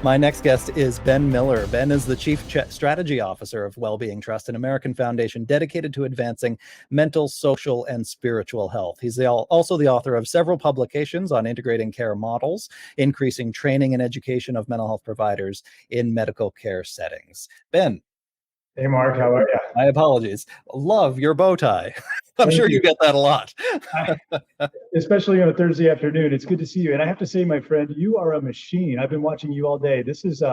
My next guest is Ben Miller. Ben is the Chief Strategy Officer of Wellbeing Trust, an American foundation dedicated to advancing mental, social, and spiritual health. He's also the author of several publications on integrating care models, increasing training and education of mental health providers in medical care settings. Ben. Hey, Mark, how are you? My apologies. Love your bow tie. I'm Thank sure you. you get that a lot. Especially on a Thursday afternoon. It's good to see you. And I have to say, my friend, you are a machine. I've been watching you all day. This is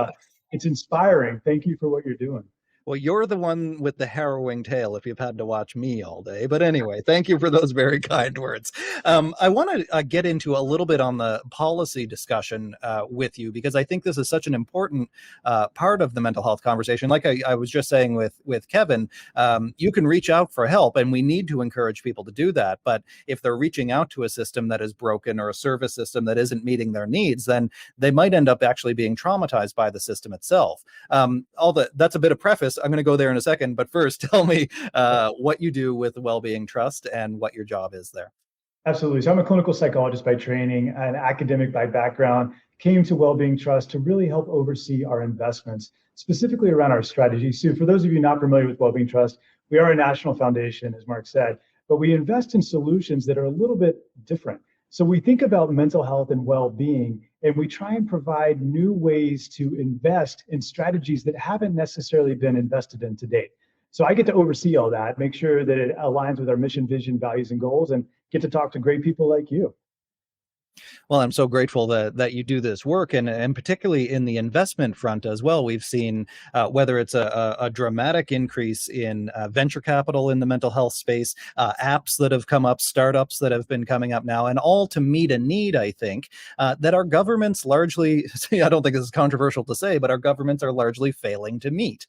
it's inspiring. Thank you for what you're doing. Well, you're the one with the harrowing tale if you've had to watch me all day. But anyway, thank you for those very kind words. I want to get into a little bit on the policy discussion with you, because I think this is such an important part of the mental health conversation. Like I was just saying with Kevin, you can reach out for help, and we need to encourage people to do that. But if they're reaching out to a system that is broken or a service system that isn't meeting their needs, then they might end up actually being traumatized by the system itself. That's a bit of preface. I'm going to go there in a second, but first tell me what you do with the Wellbeing Trust and what your job is there. Absolutely. So I'm a clinical psychologist by training, an academic by background, came to Wellbeing Trust to really help oversee our investments, specifically around our strategy. So for those of you not familiar with Wellbeing Trust, we are a national foundation, as Mark said, but we invest in solutions that are a little bit different. So we think about mental health and well-being, and we try and provide new ways to invest in strategies that haven't necessarily been invested in to date. So I get to oversee all that, make sure that it aligns with our mission, vision, values, and goals, and get to talk to great people like you. Well, I'm so grateful that you do this work, and particularly in the investment front as well. We've seen whether it's a dramatic increase in venture capital in the mental health space, apps that have come up, startups that have been coming up now, and all to meet a need, I think, that our governments largely, I don't think this is controversial to say, but our governments are largely failing to meet.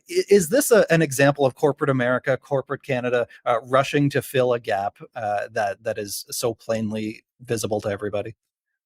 Is this an example of corporate America, corporate Canada rushing to fill a gap that is so plainly visible to everybody?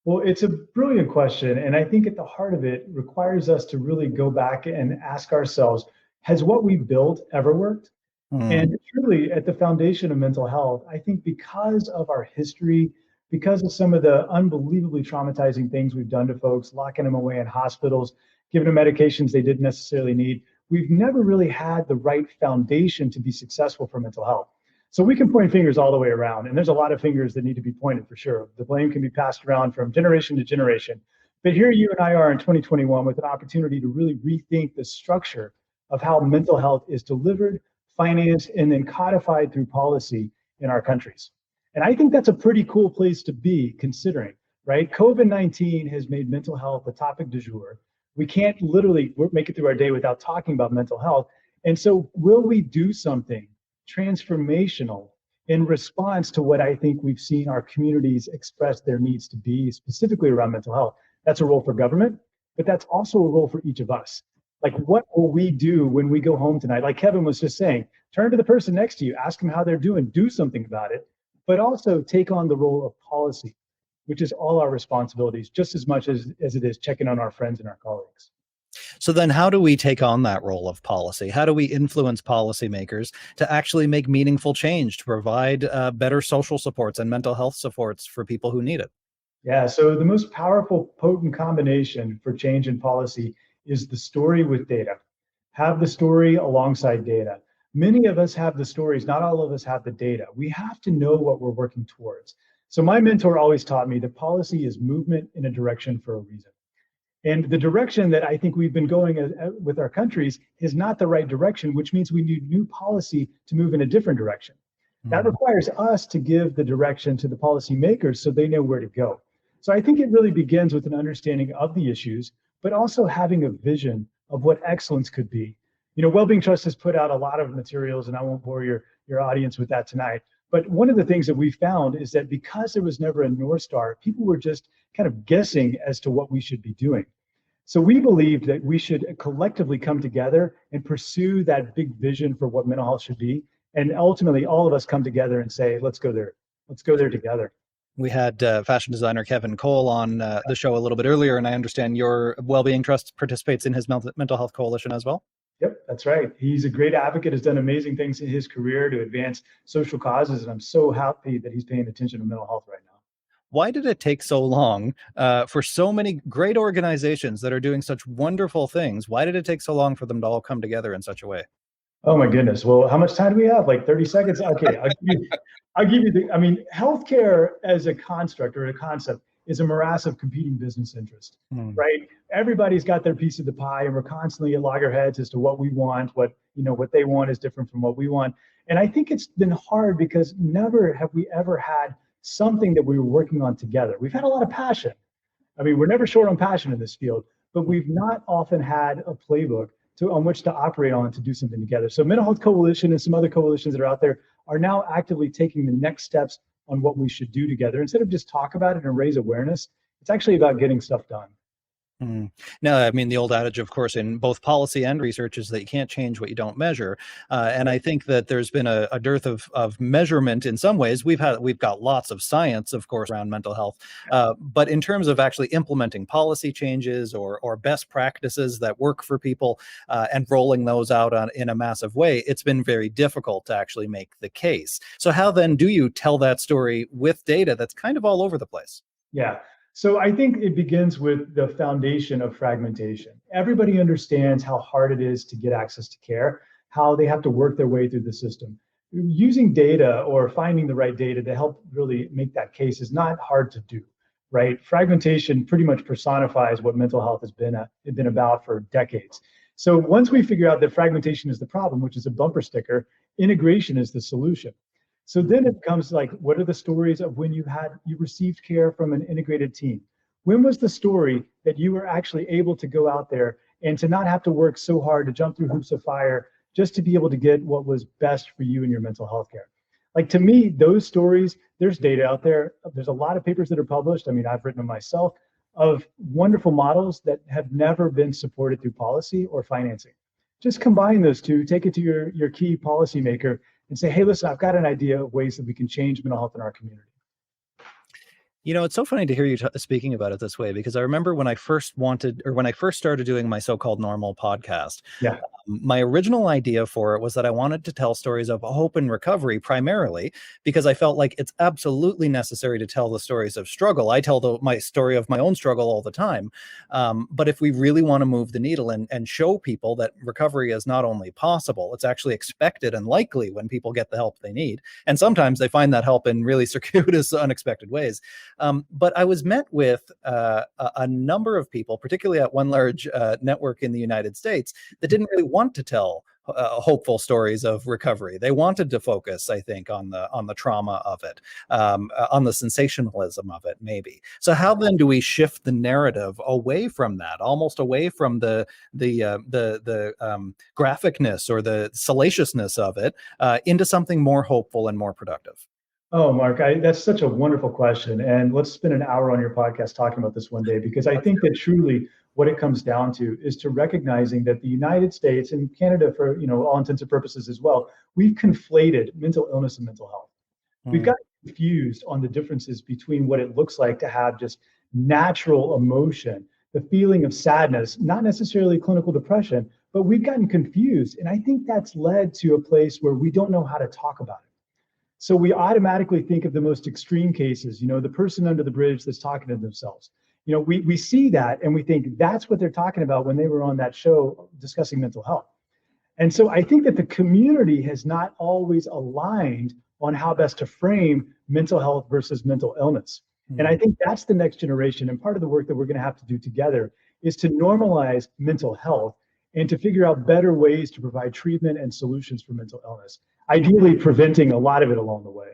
Well, it's a brilliant question. And I think at the heart of it requires us to really go back and ask ourselves, has what we built ever worked? And truly, at the foundation of mental health, I think because of our history, because of some of the unbelievably traumatizing things we've done to folks, locking them away in hospitals, giving them medications they didn't necessarily need, we've never really had the right foundation to be successful for mental health. So we can point fingers all the way around, and there's a lot of fingers that need to be pointed for sure. The blame can be passed around from generation to generation. But here you and I are in 2021 with an opportunity to really rethink the structure of how mental health is delivered, financed, and then codified through policy in our countries. And I think that's a pretty cool place to be considering, right? COVID-19 has made mental health a topic du jour. We can't literally make it through our day without talking about mental health. And so will we do something transformational in response to what I think we've seen our communities express their needs to be, specifically around mental health? That's a role for government, but that's also a role for each of us. Like, what will we do when we go home tonight? Like Kevin was just saying, turn to the person next to you, ask them how they're doing, do something about it, but also take on the role of policy, which is all our responsibilities, just as much as it is checking on our friends and our colleagues. So then how do we take on that role of policy? How do we influence policymakers to actually make meaningful change, to provide better social supports and mental health supports for people who need it? Yeah, so the most powerful, potent combination for change in policy is the story with data. Have the story alongside data. Many of us have the stories, not all of us have the data. We have to know what we're working towards. So my mentor always taught me that policy is movement in a direction for a reason. And the direction that I think we've been going with our countries is not the right direction, which means we need new policy to move in a different direction. That requires us to give the direction to the policymakers so they know where to go. So I think it really begins with an understanding of the issues, but also having a vision of what excellence could be. You know, Wellbeing Trust has put out a lot of materials, and I won't bore your audience with that tonight. But one of the things that we found is that because there was never a North Star, people were just kind of guessing as to what we should be doing. So we believed that we should collectively come together and pursue that big vision for what mental health should be. And ultimately, all of us come together and say, let's go there. Let's go there together. We had fashion designer Kevin Cole on the show a little bit earlier, and I understand your Wellbeing Trust participates in his mental health coalition as well. Yep, that's right. He's a great advocate, has done amazing things in his career to advance social causes, and I'm so happy that he's paying attention to mental health right now. Why did it take so long for so many great organizations that are doing such wonderful things? Why did it take so long for them to all come together in such a way? Oh my goodness. Well, how much time do we have? Like 30 seconds? Okay, I'll give you the, I mean, healthcare as a construct or a concept is a morass of competing business interest, Hmm. right? Everybody's got their piece of the pie, and we're constantly at loggerheads as to what we want, what they want is different from what we want. And I think it's been hard because never have we ever had something that we were working on together. We've had a lot of passion. I mean, we're never short on passion in this field, but we've not often had a playbook on which to operate on to do something together. So Mental Health Coalition and some other coalitions that are out there are now actively taking the next steps on what we should do together. Instead of just talk about it and raise awareness, it's actually about getting stuff done. Mm. No, I mean, the old adage, of course, in both policy and research is that you can't change what you don't measure. And I think that there's been a dearth of measurement in some ways. We've got lots of science, of course, around mental health. But in terms of actually implementing policy changes or best practices that work for people and rolling those out in a massive way, it's been very difficult to actually make the case. So how then do you tell that story with data that's kind of all over the place? Yeah. So I think it begins with the foundation of fragmentation. Everybody understands how hard it is to get access to care, how they have to work their way through the system. Using data or finding the right data to help really make that case is not hard to do, right? Fragmentation pretty much personifies what mental health has been about for decades. So once we figure out that fragmentation is the problem, which is a bumper sticker, integration is the solution. So then it becomes like, what are the stories of when you received care from an integrated team? When was the story that you were actually able to go out there and to not have to work so hard to jump through hoops of fire just to be able to get what was best for you in your mental health care? Like, to me, those stories, there's data out there. There's a lot of papers that are published. I mean, I've written them myself, of wonderful models that have never been supported through policy or financing. Just combine those two, take it to your key policymaker and say, hey, listen, I've got an idea of ways that we can change mental health in our community. You know, it's so funny to hear you speaking about it this way, because I remember when I first started doing my so-called normal podcast, Yeah. my original idea for it was that I wanted to tell stories of hope and recovery primarily because I felt like it's absolutely necessary to tell the stories of struggle. I tell my story of my own struggle all the time. But if we really want to move the needle and show people that recovery is not only possible, it's actually expected and likely when people get the help they need. And sometimes they find that help in really circuitous, unexpected ways. But I was met with a number of people, particularly at one large network in the United States, that didn't really want to tell hopeful stories of recovery. They wanted to focus, I think, on the trauma of it, on the sensationalism of it, maybe. So how then do we shift the narrative away from that, almost away from the graphicness or the salaciousness of it, into something more hopeful and more productive? Oh, Mark, that's such a wonderful question. And let's spend an hour on your podcast talking about this one day, because I think that truly what it comes down to is to recognizing that the United States and Canada, for all intents and purposes as well, we've conflated mental illness and mental health. We've got confused on the differences between what it looks like to have just natural emotion, the feeling of sadness, not necessarily clinical depression, but we've gotten confused. And I think that's led to a place where we don't know how to talk about it. So we automatically think of the most extreme cases, the person under the bridge that's talking to themselves. We see that and we think that's what they're talking about when they were on that show discussing mental health. And so I think that the community has not always aligned on how best to frame mental health versus mental illness. And I think that's the next generation. And part of the work that we're going to have to do together is to normalize mental health and to figure out better ways to provide treatment and solutions for mental illness, ideally preventing a lot of it along the way.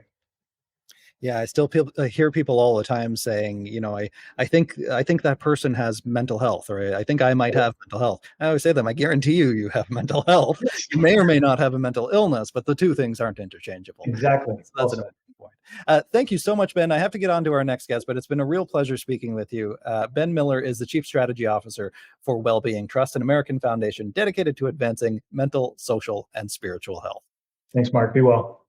Yeah, I still hear people all the time saying, I think that person has mental health, or I think I might have mental health. I always say to them, I guarantee you have mental health. You may or may not have a mental illness, but the two things aren't interchangeable. Exactly. So that's an important point. Thank you so much, Ben. I have to get on to our next guest, but it's been a real pleasure speaking with you. Ben Miller is the Chief Strategy Officer for Wellbeing Trust, an American foundation dedicated to advancing mental, social, and spiritual health. Thanks, Mark. Be well.